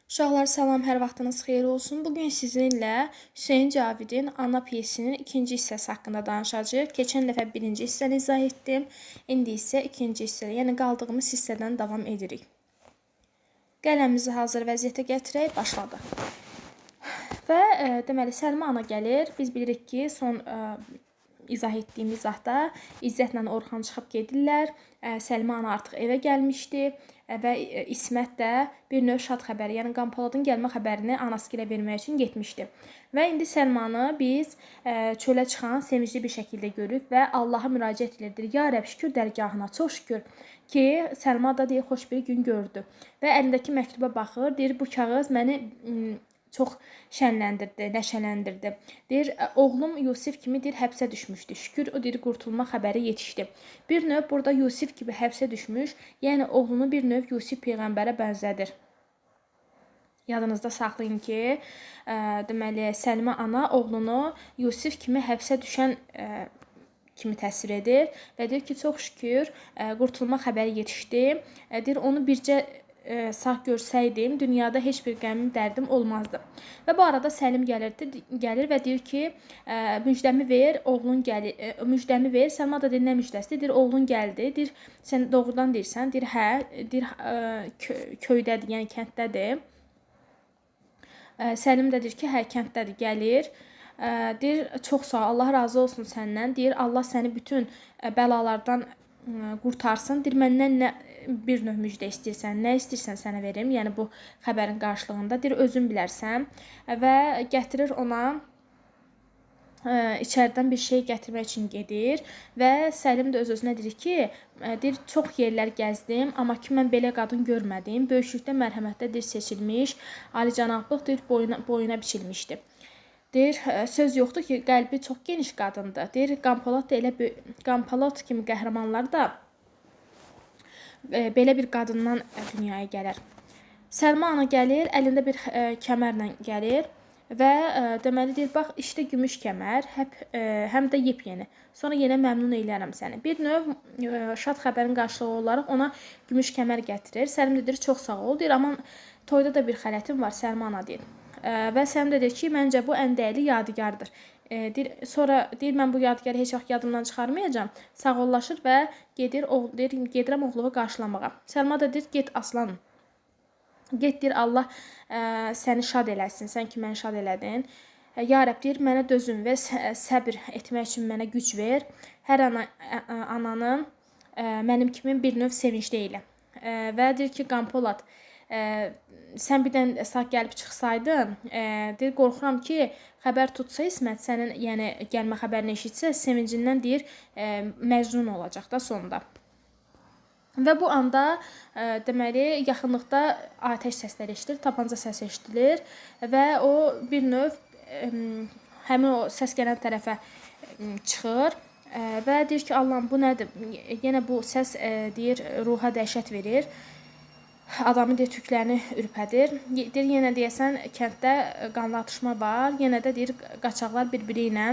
Uşaqlar salam, hər vaxtınız xeyir olsun. Bugün sizinlə Hüseyn Cavidin Ana pyesinin ikinci hissəsi haqqında danışacağıq. Keçən dəfə birinci hissəni izah etdim. İndi isə ikinci hissə, yəni qaldığımız hissədən davam edirik. Qələmimizi hazır vəziyyətə gətirək, başladıq. Və deməli, Səlma ana gəlir. Biz bilirik ki, son izah etdiyim izahda İzzətlə Orxan çıxıb gedirlər. Səlma ana artıq evə gəlmişdi və İsmət də bir növ şad xəbəri, yəni Qanpoladın gəlmə xəbərini anasıgilə vermək üçün getmişdi. Və indi Səlmanı biz çölə çıxan sevincli bir şəkildə görürük və Allaha müraciət edir. Ya Rəbb, şükür dərgahına, çox şükür ki, Səlma da deyir, xoş bir gün gördü. Və əlindəki məktuba baxır, deyir, bu kağız məni çox şənləndirdi, nəşələndirdi. Deyir, oğlum Yusif kimi deyir, həbsə düşmüşdü. Şükür o deyir, qurtulma xəbəri yetişdi. Bir növ burada Yusif kimi həbsə düşmüş, yəni oğlunu bir növ Yusif peyğəmbərə bənzədir. Yadınızda saxlayın ki, deməli, Səlma ana oğlunu Yusif kimi həbsə düşən kimi təsvir edir və deyir ki, çox şükür qurtulma xəbəri yetişdi. Deyir, onu bircə sağ görsəydim, dünyada heç bir qəmim, dərdim olmazdı. Və bu arada Səlim gəlir və deyir ki, müjdəmi ver, oğlun gəlir. Müjdəmi ver. Səlma da deyir, nə müjdəsi? Deyir, oğlun gəldi. Deyir, sən doğrudan deyirsən? Deyir, hə. Deyir, köydədir, yəni kənddədir. Səlim də deyir ki, hə, kənddədir, gəlir. Deyir, çox sağ ol, Allah razı olsun səndən. Deyir, Allah səni bütün bəlalardan qurtarsın. Deyir, məndən nə bir növ müjdə istəyirsən, nə istəyirsən sənə verim. Yəni bu xəbərin qarşılığında deyir, özün bilərsən və gətirir ona içəridən bir şey gətirmək üçün gedir və Səlim də öz-özünə deyir ki, deyir, çox yerlər gəzdim, amma ki mən belə qadın görmədim. Böyüklükdə, mərhəmətdə deyir, seçilmiş, alicənablıq deyir, boyuna biçilmişdi. Deyir, söz yoxdur ki, qəlbi çox geniş qadındır. Deyir, Qanpolad da elə Qanpolad kimi qəhrəmanlar da belə bir qadından dünyaya gələr. Səlma ana gəlir, əlində bir kəmərlə gəlir və deməli deyir, bax, işte gümüş kəmər, həm də yepyeni. Sonra yenə məmnun eləyərəm səni. Bir növ şad xəbərin qarşılığı olaraq ona gümüş kəmər gətirir. Səlim də deyir, çox sağ ol. Deyir, amma toyda da bir xələtim var, Səlma ana deyir. Və Səlim də deyir ki, məncə bu ən dəyərli yadigardır. Deyir, sonra deyir, mən bu yadigarı heç vaxt yadımdan çıxarmayacağam. Sağollaşır və deyir, gedirəm oğlumu qarşılamağa. Səlma da deyir, get aslanım. Get, deyir, Allah səni şad eləsin, sən ki məni şad elədin. Ya Rəbb, deyir, mənə dözüm və səbir etmək üçün mənə güc ver. Hər ananın mənim kimi bir növ sevincli elə. Və deyir ki, Qanpolad, sən birdən sağ gəlib çıxsaydın, deyir, qorxuram ki, xəbər tutsa İsmət, sənin yəni gəlmə xəbərini eşitsə, sevincindən deyir, məcnun olacaq da sonda. Və bu anda deməli yaxınlıqda atəş səsləri eşidilir, tapanca səsi eşidilir və o bir növ həmin o səs gələn tərəfə çıxır və deyir ki, Allahım, bu nədir? Yenə bu səs deyir, ruha dəhşət verir. Adamın deyir, tüklərini ürpədir. Deyir, yenə deyəsən, kənddə qanlı atışma var. Yenə də deyir, qaçaqlar bir-biri ilə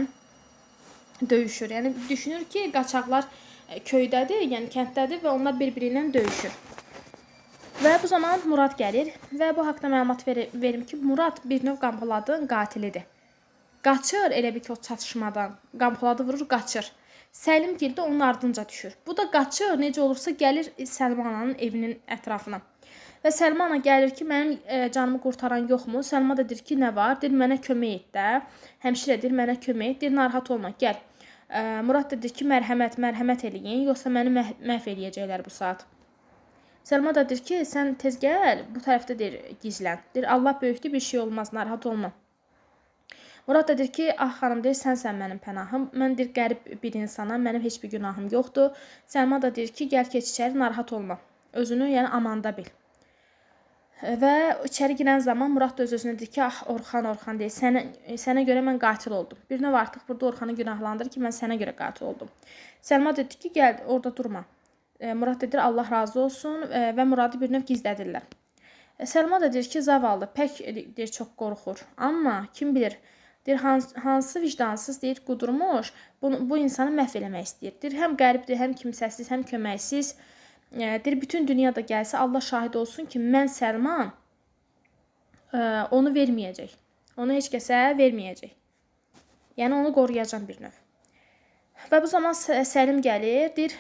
döyüşür. Yəni, düşünür ki, qaçaqlar köydədir, yəni kənddədir və onlar bir-biri ilə döyüşür. Və bu zaman Murad gəlir və bu haqda məlumat verim ki, Murad bir növ Qanpoladın qatilidir. Qaçır elə bir ki, o çatışmadan. Qanpoladı vurur, qaçır. Səlim gil də onun ardınca düşür. Bu da qaçır, necə olursa gəlir Səlma ananın evinin ətrafına. Və Səlma ana gəlir ki, mənim canımı qurtaran yoxmu? Səlma da deyir ki, nə var? Deyir, mənə kömək et də. Həmşirə deyir, mənə kömək et. Deyir, narahat olma, gəl. Murad da deyir ki, mərhəmət eləyin, yoxsa məni məhv eləyəcəklər bu saat. Səlma da deyir ki, sən tez gəl, bu tərəfdə deyir, gizlən. Deyir, Allah böyükdür, bir şey olmaz, narahat olma. Murad da deyir ki, ah xanım, deyir, sənsən mənim pənahım. Mən deyir, qərib bir insanam, mənim heç bir günahım yoxdur. Səlma da deyir ki, gəl keç içəri, narahat olma. Özünü, yəni amanda bil. Və içəri girən zaman Murad da öz-özünə deyir ki, ah Orxan deyir, sənə görə mən qatil oldum. Bir növ artıq burada Orxanı günahlandırır ki, mən sənə görə qatil oldum. Səlma dedi ki, gəl, orada durma. Murad da deyir, Allah razı olsun və Muradı bir növ gizlədirlər. Səlma da deyir ki, zavallı, pək deyir, çox qorxur. Amma kim bilir, deyir, hansı vicdansız deyir, qudurmuş, bu insanı məhv eləmək istəyir. Deyir, həm qəribdir, həm kimsəsiz, həm köməksiz. Deyir, bütün dünyada gəlsə Allah şahid olsun ki, mən Səlma onu verməyəcək. Onu heç kəsə verməyəcək. Yəni onu qoruyacaq bir növ. Və bu zaman Səlim gəlir, deyir,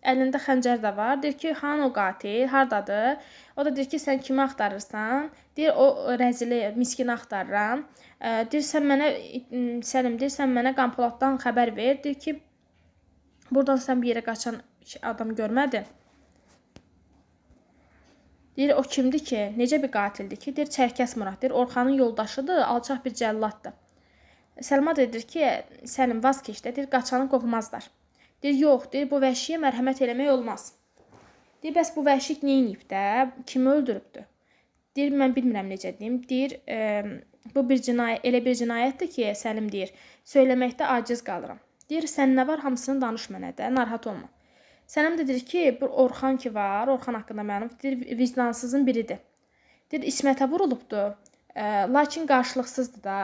əlində xəncər də var. Deyir ki, hanı o qatil, hardadır? O da deyir ki, sən kimi axtarırsan? Deyir, o rəzili, miskini axtarıram. Deyir, Səlim, deyir, sən mənə Qanpoladdan xəbər ver. Deyir ki, buradan sən bir yerə qaçan adam görmədin. Deyir, o kimdir ki? Necə bir qatildir ki? Deyir, Çərkəz Murad. Deyir, Orxanın yoldaşıdır, alçaq bir cəlladdır. Səlma deyir ki, Səlim vaz keçdə, deyir, qaçanı qovmazlar. Deyir, yox, deyir, bu vəhşiyə mərhəmət eləmək olmaz. Deyir, bəs bu vəhşik nə edib də, kimi öldürübdür? Deyir, mən bilmirəm necə deyim. Deyir, bu bir cinayət, elə bir cinayətdir ki, Səlim deyir, söyləməkdə aciz qalıram. Deyir, sən nə var, hamısını danış mənə də, narahat olma. Səlim də deyir ki, bu Orxan ki var, Orxan haqqında mənim, deyir, vicdansızın biridir. Deyir, İsmətə vurulubdur, lakin qarşılıqsızdır da.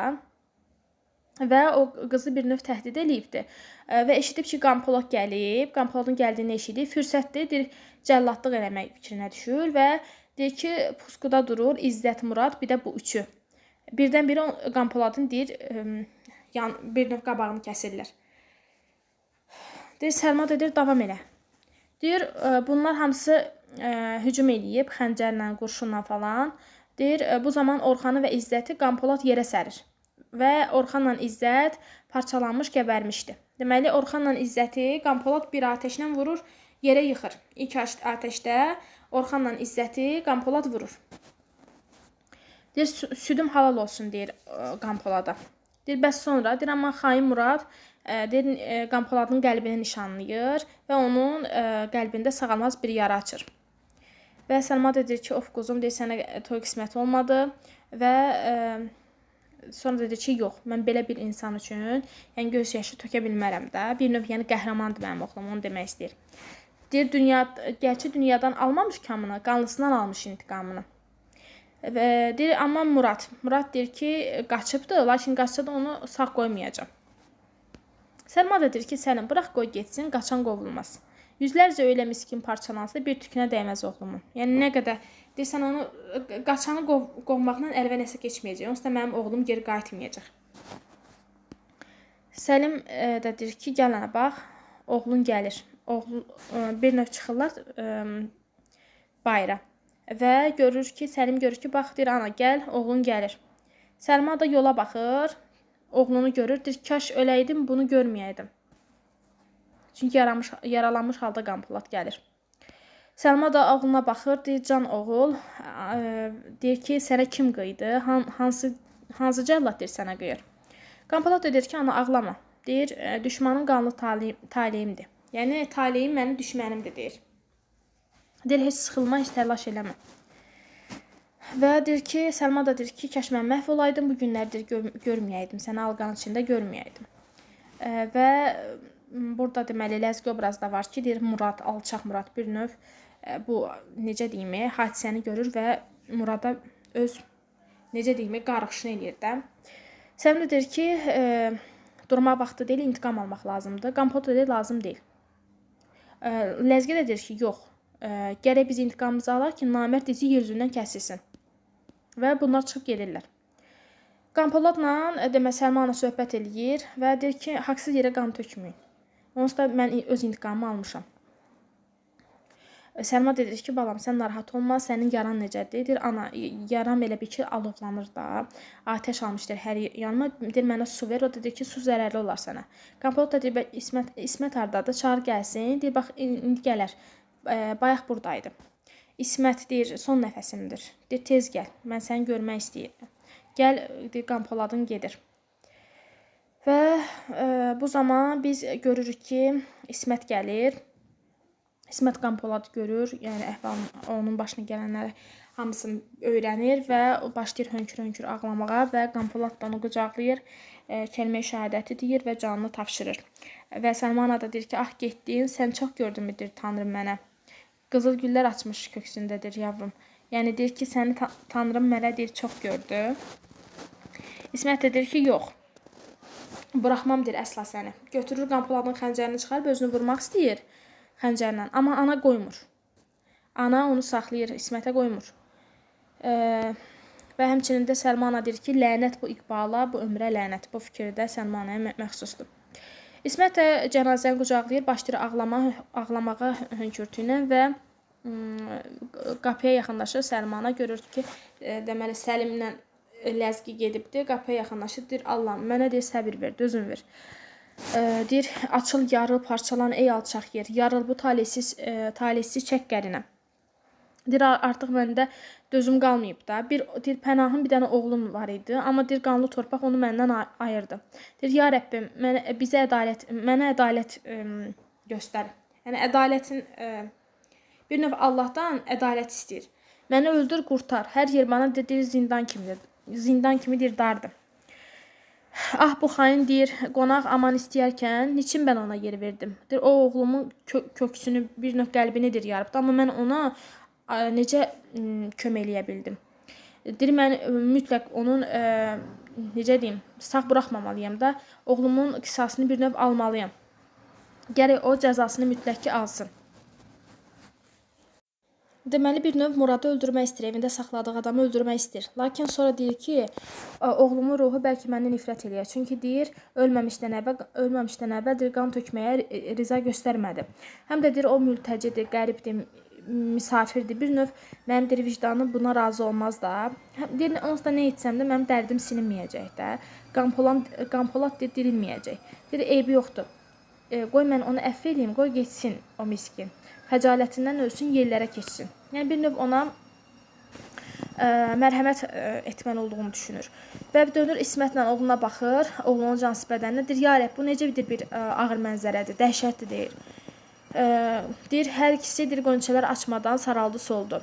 Və o qızı bir növ təhdid eləyibdir. Və eşidib ki, Qanpolad gəlib, Qanpoladın gəldiyini eşidib, fürsətdir, deyir, cəlladlıq eləmək fikrinə düşür və deyir ki, puskuda durur İzzət Murad, bir də bu üçü. Birdən biri Qanpoladın deyir, bir növ qabağını kəsirlər. Deyir, Səlma da deyir, davam elə. Deyir, bunlar hamısı hücum eləyib, xəncərlə, qurşunla falan. Deyir, bu zaman Orxanı və İzzəti Qanpolad yerə sərir. Və Orxanla İzzət parçalanmış, gəbərmişdi. Deməli, Orxanla İzzəti Qanpolad bir atəşlə vurur, yerə yıxır. İlk atəşdə Orxanla İzzəti Qanpolad vurur. Deyir, südüm halal olsun, deyir Qanpolada. Deyir, bəs sonra, deyir, amma xain Murad, deyir, Qanpoladın qəlbini nişanlayır və onun qəlbində sağalmaz bir yara açır. Və Səlma da deyir ki, of quzum, deyir, sənə toy qismət olmadı və sonra dedi ki, yox, mən belə bir insan üçün yəni göz yaşı tökə bilmərəm də. Bir növ yəni qəhrəmandır mənim oğlum, onu demək istəyir. Deyir, gerçi dünyadan almamış kamını, qanlısından almış intiqamını. Və deyir, amma Murad deyir ki, qaçıbdır, lakin qaçsa da onu sağ qoymayacaq. Səlma da deyir ki, Səlim, bıraq qoy getsin, qaçan qovulmaz. Yüzlərcə öyle miskin parçalansa bir tükünə dəyməz oğlumun. Yəni nə qədər deyirsən onu qaçanı qovmaqla əlvə nəsə keçməyəcək. Onsuz da mənim oğlum geri qayıtmayacaq. Səlim də deyir ki, gəl ana bax, oğlun gəlir. Bir növ çıxırlar bayıra. Və görür ki, Səlim görür ki, bax deyir ana gəl, oğlun gəlir. Səlma da yola baxır, oğlunu görür. Deyir, kaş öləydim, bunu görməyəydim. Çünki yaralanmış halda Qanpolad gəlir. Səlma da oğluna baxır, deyir, can oğul, deyir ki, sənə kim qıydı, hansı cəllad deyir sənə qıyır. Qanpolad da deyir ki, ana ağlama, deyir, düşmanın qanlı taleyimdir. Yəni, taleyim mənim düşmənimdir, deyir. Deyir, heç sıxılma, heç təlaş eləmə. Və deyir ki, Səlma da deyir ki, kaş mən məhv olaydım, bu günlərdir görməyəydim, səni alqanın içində görməyəydim. Və burada deməli ləzgi obrazda var ki, deyir Murad, alçaq Murad bir növ bu necə deyim, hadisəni görür və Murada öz necə deyim, qarğışını eləyir də. Səlim də deyir ki, durma vaxtı deyil, intiqam almaq lazımdır. Qanpolad da deyir, lazım deyil. Ləzgi də deyir ki, yox, gərək biz intiqamımızı alaq ki, namərd izi yer üzündən kəsilsin. Və bunlar çıxıb gedirlər. Qanpoladla demə Səlma ana söhbət eləyir və deyir ki, haqsız yerə qan tökməyin. Onsuz da mən öz intiqamımı almışam. Səlma deyir ki, balam, sən narahat olma, sənin yaran necədir? Deyir, ana, yaram elə bir ki, alovlanır da, atəş almışdır hər yanıma. Deyir, mənə su ver, o da deyir ki, su zərərli olar sənə. Qanpolad da deyir, İsmət hardadır, çağır gəlsin. Deyir, bax, indi gələr, bayaq buradaydı. İsmət deyir, son nəfəsimdir. Deyir, tez gəl, mən səni görmək istəyirəm. Gəl, deyir, Qanpoladın gedir. Və bu zaman biz görürük ki, İsmət gəlir. İsmət Qanpoladı görür, yəni onun başına gələnləri hamısını öyrənir və başlayır hönkür-hönkür ağlamağa və Qanpolad da onu qucaqlayır, kəlmə-i şəhadəti deyir və canını tapşırır. Və Səlma ana da deyir ki, ah getdin, sən çox gördünmü, deyir Tanrım mənə. Qızıl güllər açmış köksündədir yavrum. Yəni deyir ki, səni Tanrım mənə deyir çox gördü. İsmət də deyir ki, yox. Buraxmam deyir əsla səni. Götürür Qanpoladın xəncərini çıxarıb özünü vurmaq istəyir xəncərlə. Amma ana qoymur. Ana onu saxlayır, İsmətə qoymur. Və həmçinin də Səlma ana deyir ki, lənət bu iqbala, bu ömrə lənət. Bu fikir də Səlma anaya məxsusdur. İsmət də cənazəni qucaqlayır, başlayır ağlamağa hönkürtü ilə və qapıya yaxınlaşır. Səlma ana görür ki, deməli Səlimlə ləzgi gedibdir. Qapıya yaxınlaşır, deyir Allahım, mənə deyir səbir ver, dözüm ver. Deyir açıl, yarıl, parçalan ey alçaq yer. Yarıl bu talihsiz çək qərinə. Deyir artıq məndə dözüm qalmayıb da. Deyir Pənahın bir dənə oğlum var idi, amma deyir qanlı torpaq onu məndən ayırdı. Deyir ya Rəbbim, mənə ədalət göstər. Yəni ədalətin bir növ Allahdan ədalət istəyir. Məni öldür, qurtar. Hər yer bana deyir zindan kimidir. Zindan kimi deyir dardır. Ah bu xain deyir qonaq aman istəyərkən niçin mən ona yer verdim? Deyir o oğlumun köksünü bir növ qəlbini deyir yarıbdı, amma mən ona necə kömək eləyə bildim? Deyir mən mütləq onun necə deyim, sağ buraxmamalıyam da, oğlumun qisasını bir növ almalıyam. Gərək o cəzasını mütləq ki alsın. Deməli bir növ Muradı öldürmək istəyir, evində saxladığı adamı öldürmək istəyir. Lakin sonra deyir ki, oğlumun ruhu bəlkə məndən nifrət eləyər. Çünki deyir, ölməmişdən əvvəl deyir, qan tökməyə riza göstərmədi. Həm də deyir, o mültəcidir, qəribdir, misafirdir. Bir növ mənim deyir, vicdanım buna razı olmaz da. Deyir, onsuz da nə etsəm də mənim dərdim silinməyəcək də. Qanpolat deyir, dirilməyəcək. Deyir, eybi yoxdur. Qoy mən onu əfv edeyim, qoy geçsin o miskin. Xəcalətindən ölsün, yerlərə keçsin. Yəni bir növ ona mərhəmət etməli olduğunu düşünür. Və dönür İsmətlə oğluna baxır, oğlunun cansız bədəninə. Deyir, ya Rəbb, bu necə bir ağır mənzərədir, dəhşətdir deyir. Deyir, hər ikisi deyir, qönçələr açmadan saraldı, soldu.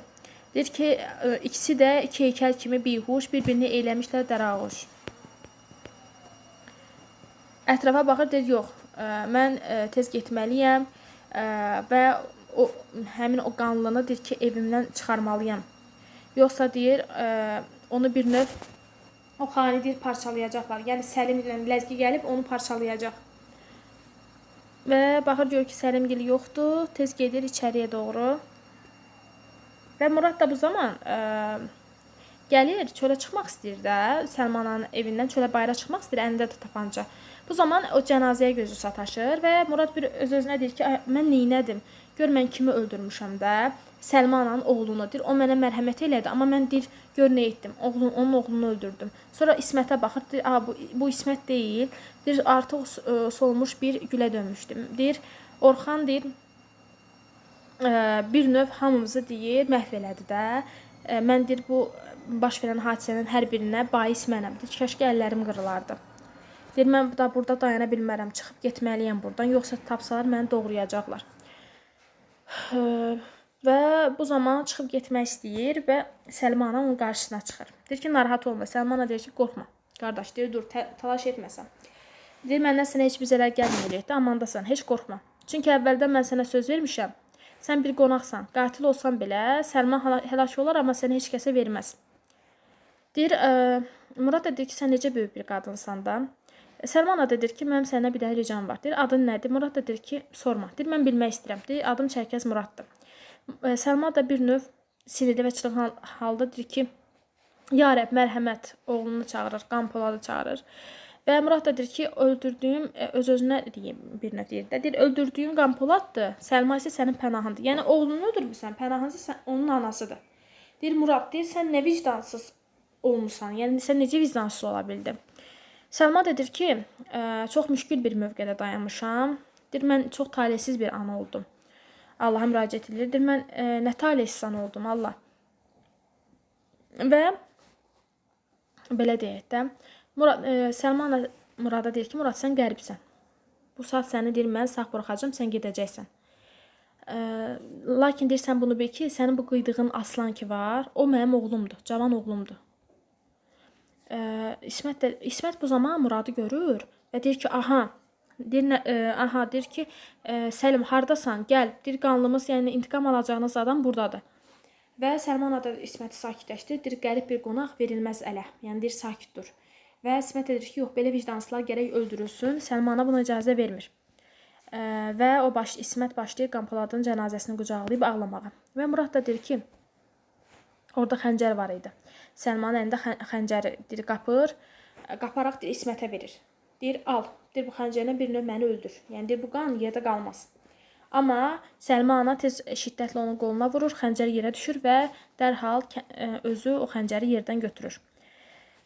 Deyir ki, ikisi də iki heykəl kimi bihuş, bir-birini eyləmişlər dərağuş. Ətrafa baxır, deyir, yox, mən tez getməliyəm və həmin o qanlını deyir ki, evimdən çıxarmalıyam. Yoxsa deyir, onu bir növ o xani deyir parçalayacaqlar. Yəni Səlim ilə ləzgi gəlib onu parçalayacaq. Və baxır gör ki, Səlim gili yoxdur. Tez gedir içəriyə doğru. Və Murad da bu zaman gəlir, çölə çıxmaq istəyir də. Səlmananın evindən çölə bayıra çıxmaq istəyir, əlində də tapanca. Bu zaman o cənazəyə gözü sataşır və Murad bir öz-özünə deyir ki, mən neynədim? Gör mən kimi öldürmüşəm də. Səlma ananın oğlunu deyir. O mənə mərhəmət elədi, amma mən deyir, gör nə etdim? Onun oğlunu öldürdüm. Sonra İsmətə baxır, deyir, bu İsmət deyil. Deyir, artıq solmuş bir gülə dönmüşdüm. Deyir, Orxan deyir, bir növ hamımızı deyir, məhv elədi də. Mən deyir, bu baş verən hadisənin hər birinə bais mənəm. Deyir, kəşke əllərim qırılardı. Deyir, mən da burada dayana bilmərəm, çıxıb getməliyəm buradan, yoxsa tapsalar məni doğrayacaqlar. Və bu zaman çıxıb getmək istəyir və Səlma ana onun qarşısına çıxır. Deyir ki, narahat olma. Səlma ana deyir ki, qorxma. Qardaş, deyir, dur, talaş etməsən. Deyir, məndən sənə heç bir zərər gəlməyəcəkdir, amandasan, heç qorxma. Çünki əvvəldən mən sənə söz vermişəm. Sən bir qonaqsan, qatil olsan belə, Səlma həlak olar, amma səni heç kəsə verməz. Deyir, Murad da deyir ki, sən necə böyük bir qadınsan da. Səlma ana da deyir ki, mənim sənə bir dənə ricam var. Deyir, adın nədir? Murad da deyir ki, sorma. Deyir, mən bilmək istəyirəm. Deyir, adım Çərkəz Muraddır. Səlma da bir növ sinirli və çılğın halda deyir ki, ya Rəbb, mərhəmət, oğlunu çağırır, Qanpoladı çağırır. Və Murad da deyir ki, öldürdüyüm, öz-özünə deyim, bir növ deyir də, deyir, öldürdüyüm Qanpoladdır, Səlma isə sənin pənahındır. Yəni, oğlunu öldürmüsən, pənahın isə onun anasıdır. Deyir, Murad, deyir, sən nə vicdansız olmuşsan, yəni sən necə vicdansız ola bildin? Səlma da deyir ki, çox müşkül bir mövqedə dayanmışam. Deyir, mən çox talihsiz bir ana oldum. Allaha müraciət edir. Deyir, mən nə talihsiz ana oldum, Allah. Və belə deyək də, Səlma ana Murada deyir ki, Murad, sən qəribsən. Bu saat səni deyir, mən sağ buraxacam, sən gedəcəksən. Lakin deyir, sən bunu bil ki, sənin bu qıydığın aslan ki var, o mənim oğlumdur, cavan oğlumdur. İsmət bu zaman Muradı görür və deyir ki, deyir ki, Səlim, hardasan, gəl, deyir, qanlımız, yəni intiqam alacağınız adam buradadır. Və Səlma ana da İsməti sakitləşdir, deyir, qərib bir qonaq verilməz ələ, yəni deyir, sakit dur. Və İsmət deyir ki, yox, belə vicdansızlar gərək öldürülsün, Səlma ana buna icazə vermir. Və İsmət başlayır Qanpoladın cənazəsini qucaqlayıb ağlamağa. Və Murad da deyir ki, orada xəncər var idi. Səlmanın əlində xəncəri deyir, qapır. Qaparaq deyir, İsmətə verir. Deyir, al. Deyir, bu xəncərlə bir növ məni öldür. Yəni deyir, bu qan yerdə qalmaz. Amma Səlma ana tez şiddətlə onun qoluna vurur, xəncər yerə düşür və dərhal özü o xəncəri yerdən götürür.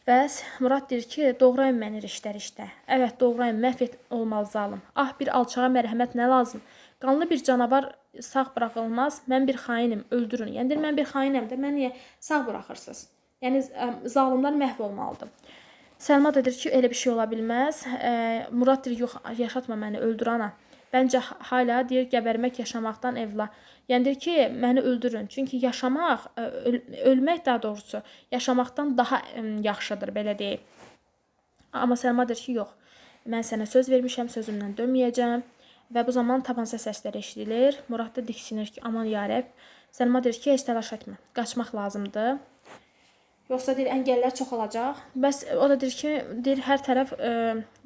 Və Murad deyir ki, doğrayın məni riştə-riştə. Evet, doğrayın, məhv olmalı zalım. Ah, bir alçağa mərhəmət nə lazım? Qanlı bir canavar sağ buraxılmaz. Mən bir xainim, öldürün. Yəni deyir, mən bir xainəm də, mən niyə sağ buraxırsınız? Yəni zalımlar məhv olmalıdır. Səlma da deyir ki, elə bir şey ola bilməz. Murad deyir, yox, yaşatma məni, öldür ana. Bəncə hala deyir, gəbərmək yaşamaqdan evla. Yəni deyir ki, məni öldürün. Çünki yaşamaq, ölmək daha doğrusu, yaşamaqdan daha yaxşıdır, belə deyək. Amma Səlma deyir ki, yox, mən sənə söz vermişəm, sözümdən dönməyəcəm. Və bu zaman tapanca səsləri eşidilir. Murad da diksinir ki, aman yarəb. Səlma deyir ki, heç təlaş etmə, qaçmaq lazımdır. Yoxsa deyir, əngəllər çoxalacaq. Bəs o da deyir ki, deyir, hər tərəf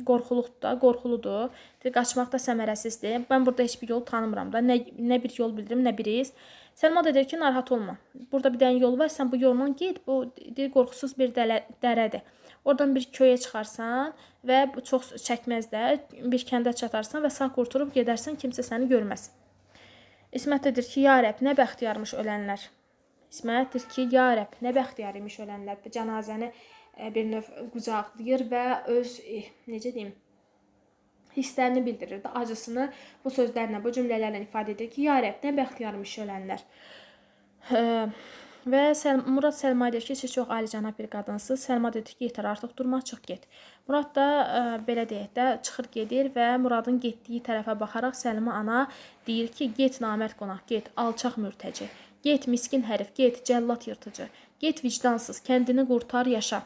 qorxuludur. Deyir, qaçmaq da səmərəsizdir. Mən burada heç bir yol tanımıram da. Nə bir yol bildirim, nə bir iz. Səlma da deyir ki, narahat olma. Burada bir dənə yol var, sən bu yolla get. Bu deyir, qorxusuz bir dərədir. Oradan bir köyə çıxarsan və çox çəkməz də bir kəndə çatarsan və sağ qurtulub gedərsən, kimsə səni görməz. İsmət də deyir ki, ya Rəbb, nə bəxtiyarmış ölənlər. İsmət deyir ki, ya Rəbb, nə bəxtiyar imiş ölənlər. Cənazəni bir növ qucaqlayır və öz, necə deyim, hisslərini bildirir də, acısını bu sözlərlə, bu cümlələrlə ifadə edir ki, ya Rəbb, nə bəxtiyarmış ölənlər. Və Murad Səlma deyir ki, siz çox alicənab bir qadınsınız. Səlma deyir ki, yetər artıq durma, çıx get. Murad da belə deyək də çıxır gedir və Muradın getdiyi tərəfə baxaraq Səlma ana deyir ki, get namərd qonaq, get alçaq mürtəci. Get miskin hərif, get cəllat yırtıcı. Get vicdansız, kəndini qurtar, yaşa.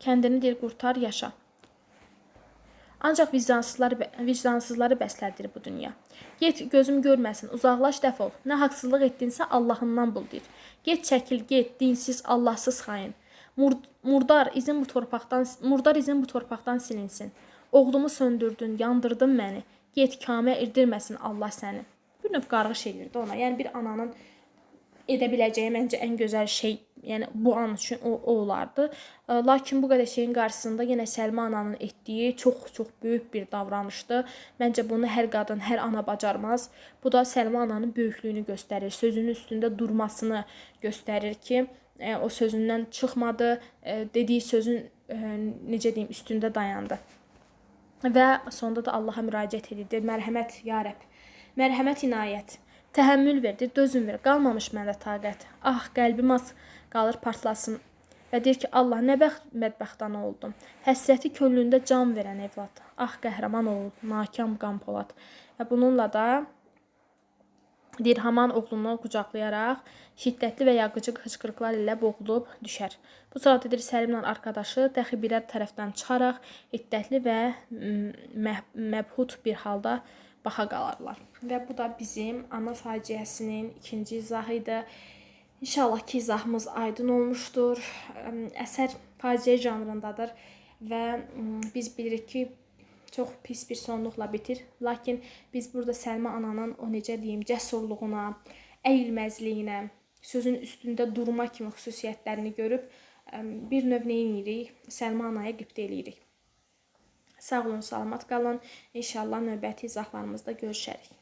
Kəndini deyir, qurtar, yaşa. Ancaq vicdansızları bəslərdir bu dünya. Get, gözüm görməsin, uzaqlaş, dəf ol. Nə haqsızlıq etdinsə Allahından bul, deyir. Get, çəkil, get, dinsiz, Allahsız xain. Murdar izin bu torpaqdan silinsin. Oğlumu söndürdün, yandırdın məni. Get, kamə irdirməsin Allah səni. Bir növ qarğış edirdi ona. Yəni bir ananın edə biləcəyi məncə ən gözəl şey, yəni bu an üçün o olardı. Lakin bu qədər şeyin qarşısında yenə Səlma ananın etdiyi çox böyük bir davranışdı. Məncə bunu hər qadın, hər ana bacarmaz. Bu da Səlma ananın böyüklüyünü göstərir, sözünün üstündə durmasını göstərir ki, o sözündən çıxmadı, dediyi sözün necə deyim, üstündə dayandı. Və sonda da Allaha müraciət edir. Mərhəmət ya Rəbb. Mərhəmət inayət. Təhəmmül verdi, dözüm ver. Qalmamış məndə taqət. Ah, qəlbim az qalır partlasın. Və deyir ki, Allah, nə bədbəxtana oldum. Həsrəti könlündə can verən evlad. Ah, qəhrəman oğul, nakam qan polad. Və bununla da deyir, haman oğlunu qucaqlayaraq şiddətli və yağıcı hıçqırıqlar ilə boğulub düşər. Bu sırada deyir, Səlimlə arkadaşı dəxi birər tərəfdən çıxaraq hiddətli və məbhut bir halda baxa qalarlar. Və bu da bizim ana faciəsinin ikinci izahı idi. İnşallah ki, izahımız aydın olmuşdur. Əsər faciə janrındadır və biz bilirik ki, çox pis bir sonluqla bitir. Lakin biz burada Səlma ananın o necə deyim, cəsurluğuna, əyilməzliyinə, sözün üstündə durma kimi xüsusiyyətlərini görüb bir növ nə edirik? Səlma anaya qibtə eləyirik. Sağ olun, salamat qalın. İnşallah növbəti izahlarımızda görüşərik.